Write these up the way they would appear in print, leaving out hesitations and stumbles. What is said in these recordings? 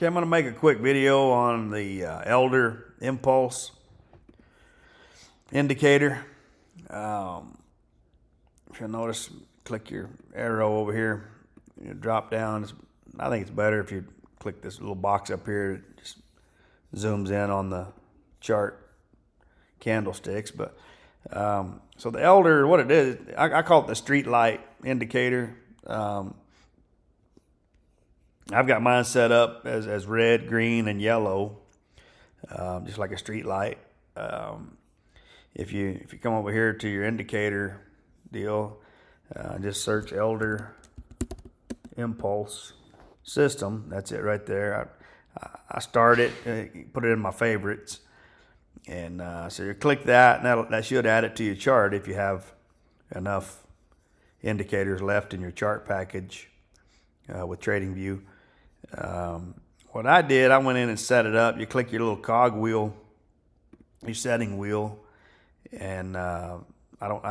Okay, I'm going to make a quick video on the Elder Impulse indicator. If you'll notice, click your arrow over here, you drop down. I think it's better if you click this little box up here. It just zooms in on the chart candlesticks. But so the Elder, what it is, I call it the street light indicator. I've got mine set up as red, green, and yellow, just like a street light. If you come over here to your indicator deal, just search Elder Impulse System. That's it right there. I start it, put it in my favorites, and so you click that, and that should add it to your chart if you have enough indicators left in your chart package with TradingView. What I did, I went in and set it up. You click your little cog wheel, your setting wheel, and I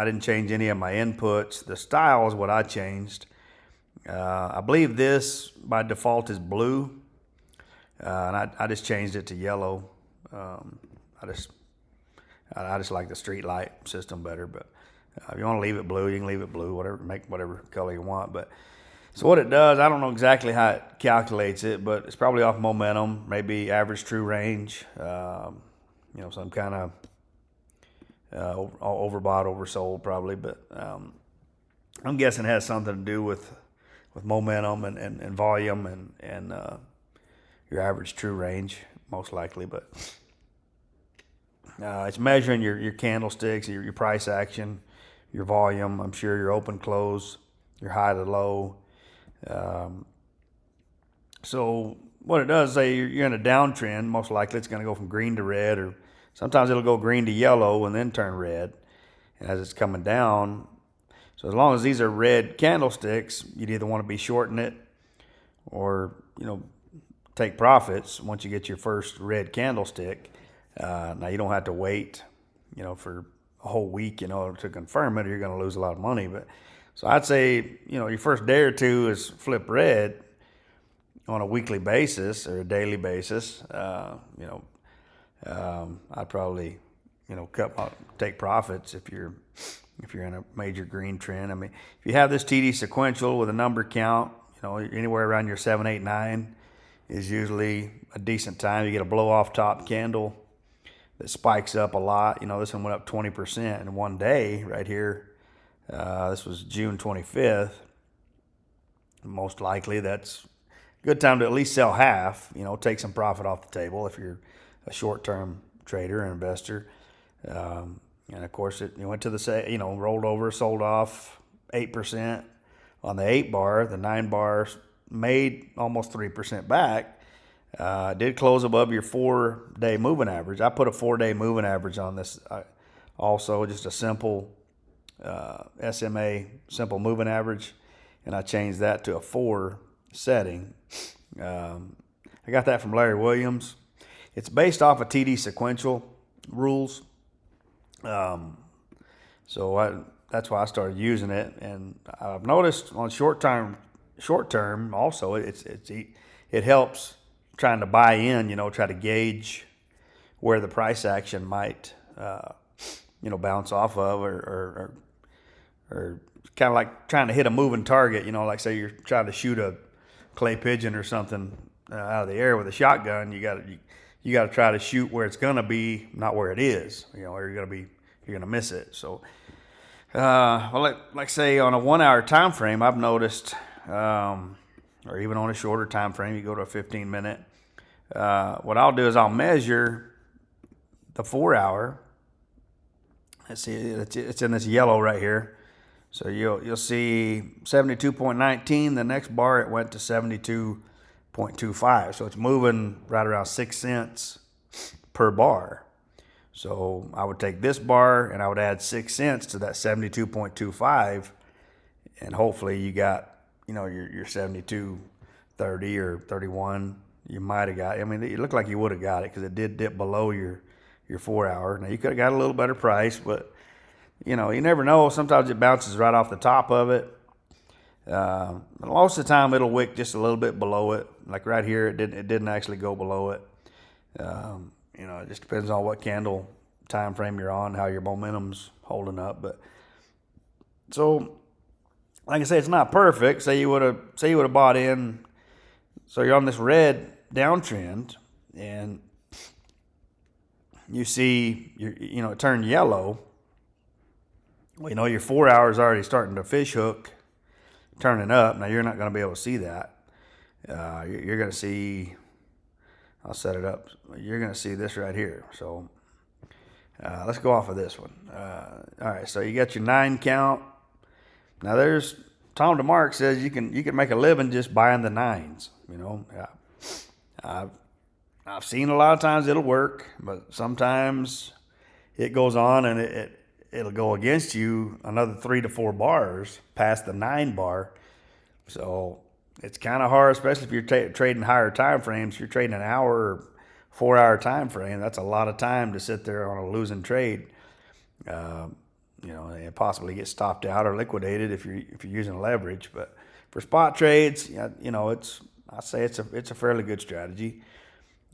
didn't change any of my inputs. The style is what I changed. I believe this by default is blue, and I just changed it to yellow. I just like the street light system better, but if you want to leave it blue, you can leave it blue, whatever, make whatever color you want. But so what it does, I don't know exactly how it calculates it, but it's probably off momentum, maybe average true range, some kind of overbought, oversold probably. But I'm guessing it has something to do with momentum and volume and your average true range, most likely. But it's measuring your candlesticks, your price action, your volume, I'm sure your open close, your high to low. So what it does, say you're in a downtrend, most likely it's going to go from green to red, or sometimes it'll go green to yellow and then turn red. And as it's coming down, so as long as these are red candlesticks, you'd either want to be shorting it or, take profits once you get your first red candlestick. Now you don't have to wait, for a whole week, to confirm it, or you're going to lose a lot of money. But so I'd say, your first day or two is flip red on a weekly basis or a daily basis. I'd probably, take profits if you're in a major green trend. I mean, if you have this TD sequential with a number count, anywhere around your 7, 8, 9 is usually a decent time. You get a blow off top candle that spikes up a lot. This one went up 20% in one day right here. This was June 25th. Most likely that's a good time to at least sell half, take some profit off the table if you're a short-term trader and investor. And of course it went to the, rolled over, sold off 8% on the 8 bar. The 9 bar made almost 3% back. Did close above your 4-day moving average. I put a 4-day moving average on this. Also, just a simple SMA, simple moving average, and I changed that to a 4 setting. I got that from Larry Williams. It's based off of TD sequential rules. So that's why I started using it, and I've noticed on short term also it helps trying to buy in, try to gauge where the price action might bounce off of, or kind of like trying to hit a moving target, like say you're trying to shoot a clay pigeon or something out of the air with a shotgun. You got to try to shoot where it's gonna be, not where it is, or you're gonna miss it. So like say on a 1 hour time frame, I've noticed, or even on a shorter time frame, you go to a 15-minute, what I'll do is I'll measure the 4 hour. Let's see, it's in this yellow right here. So you'll see 72.19. The next bar it went to 72.25. So it's moving right around 6 cents per bar. So I would take this bar and I would add 6 cents to that 72.25, and hopefully you got your 72.30 or 31. You might have got. I mean, it looked like you would have got it because it did dip below your 4 hour. Now you could have got a little better price, but you never know. Sometimes it bounces right off the top of it. Most of the time it'll wick just a little bit below it. Like right here, it didn't actually go below it. It just depends on what candle time frame you're on, how your momentum's holding up. But so, like I say, it's not perfect. Say you would have bought in. So you're on this red downtrend, and you see it turned yellow. Well, your 4 hours already starting to fish hook, turning up. Now you're not going to be able to see that. You're going to see. I'll set it up. You're going to see this right here. So let's go off of this one. All right. So you got your 9 count. Now there's Tom DeMark says you can make a living just buying the 9s. I've seen a lot of times it'll work, but sometimes it goes on and it'll go against you another 3 to 4 bars past the 9 bar. So it's kind of hard, especially if you're trading higher time frames. If you're trading an hour or 4 hour time frame, that's a lot of time to sit there on a losing trade. And possibly get stopped out or liquidated if you're using leverage. But for spot trades, I say it's a fairly good strategy.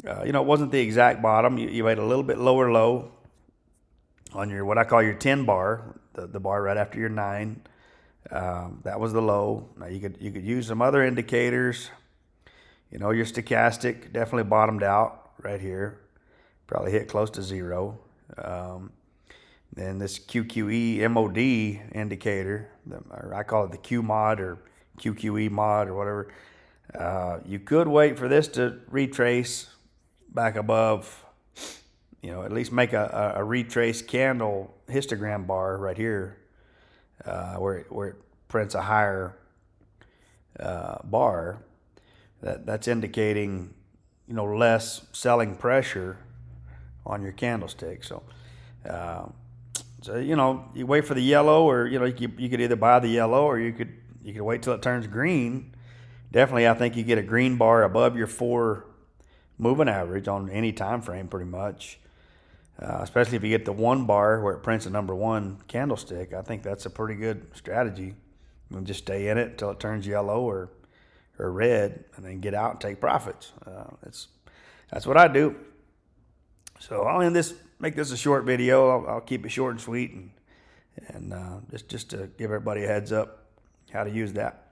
It wasn't the exact bottom. You made a little bit lower low on your what I call your 10 bar, the bar right after your 9. That was the low. Now you could use some other indicators. Your stochastic definitely bottomed out right here. Probably hit close to 0. Then this QQE MOD indicator, or I call it the Q mod or QQE mod or whatever. You could wait for this to retrace back above, at least make a retrace candle histogram bar right here, where it prints a higher bar. That's indicating, less selling pressure on your candlestick. So, you wait for the yellow, or you could either buy the yellow, or you could wait till it turns green. Definitely, I think you get a green bar above your 4 moving average on any time frame, pretty much. Especially if you get the 1 bar where it prints a number 1 candlestick. I think that's a pretty good strategy. Just stay in it until it turns yellow or red, and then get out and take profits. That's what I do. So I'll make this a short video. I'll keep it short and sweet, and just to give everybody a heads up how to use that.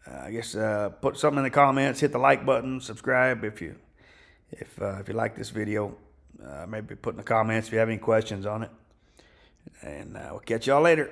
I guess put something in the comments, hit the like button, subscribe if you like this video. Maybe put in the comments if you have any questions on it, and we'll catch y'all later.